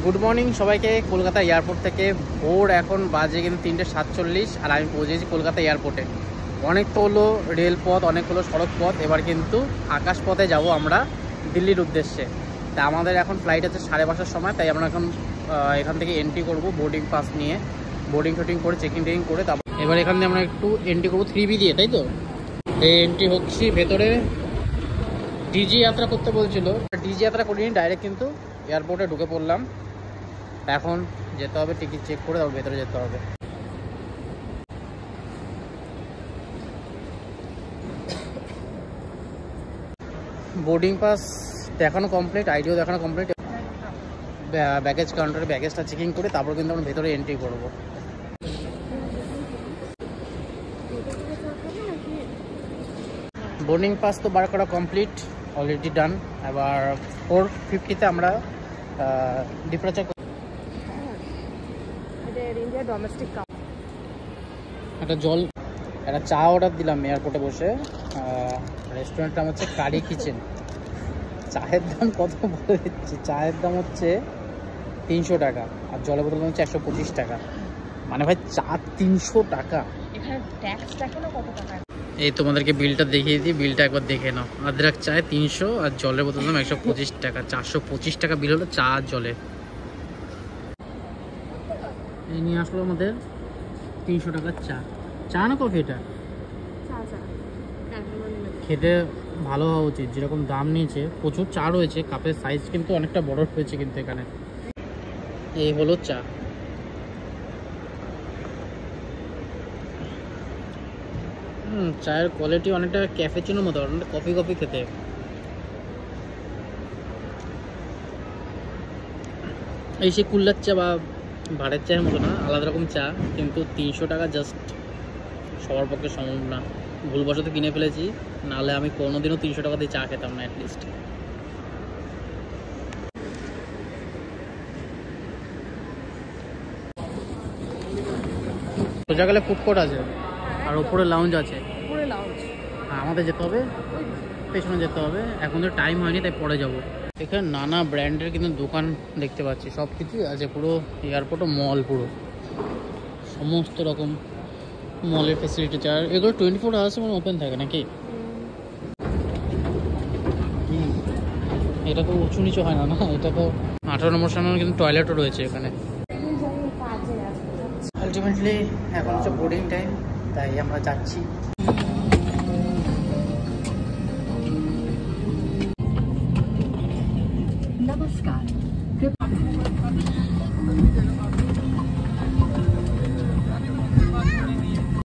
Good morning সবাইকে। Kolkata airport থেকে ভোর এখন বাজে কিন্তু 3:47 আর আমি পৌঁছেছি কলকাতা এয়ারপোর্টে। অনেক তো হলো রেলপথ, অনেক হলো সড়ক পথ, এবার কিন্তু আকাশ পথে যাব আমরা দিল্লির উদ্দেশ্যে। তা আমাদের এখন ফ্লাইট আছে 5:30টার সময়, তাই আমরা এখন এখান থেকে এন্ট্রি করব বোর্ডিং পাস নিয়ে। বোর্ডিং টোটিং করে চেকিং টেকিং করে তারপর এবার এখান থেকে আমরা একটু এন্ট্রি করবো 3B দিয়ে, তাই তো। এই এন্ট্রি হচ্ছি ভেতরে। ডিজি যাত্রা করতে বলছিল, ডিজি যাত্রা করিনি, ডাইরেক্ট কিন্তু এয়ারপোর্টে ঢুকে পড়লাম। এখন যেতে হবে টিকিট চেক করে তারপর ভেতরে যেতে হবে। বোর্ডিং পাস দেখানো কমপ্লিট, আইডিও দেখানো কমপ্লিট। ব্যাগেজ কাউন্টারে ব্যাগেজটা চেকিং করে তারপর কিন্তু আমরা ভেতরে এন্ট্রি করব। বোর্ডিং পাস তো বার করা কমপ্লিট, অলরেডি ডান। এবার 4:50-তে আমরা ডিপার্চার একটা জল একটা চা অর্ডার দিলাম এয়ারপোর্টে বসে। রেস্টুরেন্টটার নাম হচ্ছে কারি কিচেন। চায়ের দাম কত বলে দিচ্ছি, চায়ের দাম হচ্ছে 300 টাকা আর জলের বোতল হচ্ছে 125 টাকা। মানে ভাই চা 300 টাকা। এই তোমাদেরকে বিলটা দেখিয়ে দিই, বিলটা একবার দেখে নাও। আদ্রাক চায় 300 আর জলের বোতল দাম 125 টাকা। 425 টাকা বিল হলো চা আর জলে। এই নিয়ে আসলো আমাদের 300 টাকার চা। চা না কফি? এটা খেতে ভালো হওয়া উচিত, যেরকম দাম নিয়েছে। প্রচুর চা রয়েছে, কাপের সাইজ কিন্তু অনেকটা বড় হয়েছে কিন্তু এখানে। এই হলো চা। চায়ের কোয়ালিটি অনেকটা ক্যাফেচিনোর মতো, অনেকটা কফি কফি খেতে। এই সে কুল্লার চা বা ভাড়ের চায়ের মতো না, আলাদা রকম চা, কিন্তু 300 টাকা জাস্ট সবার পক্ষে সম্ভব না। ভুলবশত কিনে ফেলেছি, নাহলে আমি কোনোদিনও 300 টাকা দিয়ে চা খেতাম না অ্যাটলিস্ট। সোজা গেলে ফুড কোর্ট আছে আর ওপরে লাউঞ্জ আছে। হ্যাঁ, আমাদের যেতে হবে পেছনে যেতে হবে। এখন তো টাইম হয়নি, তাই পরে যাব। এখানে নানা ব্র্যান্ডের কিন্তু দোকান দেখতে পাচ্ছি, সব কিছুই আছে। পুরো এয়ারপোর্টও মল, পুরো সমস্ত রকম মলের ফেসিলিটি। আর এগুলো 24 আওয়ার্স মানে ওপেন থাকে নাকি? এটা তো উঁচু নিচু হয় না, না এটা তো 18 নম্বর সামনে কিন্তু টয়লেটও রয়েছে এখানে। আলটিমেটলি এখন হচ্ছে বোর্ডিং টাইম, তাই আমরা যাচ্ছি।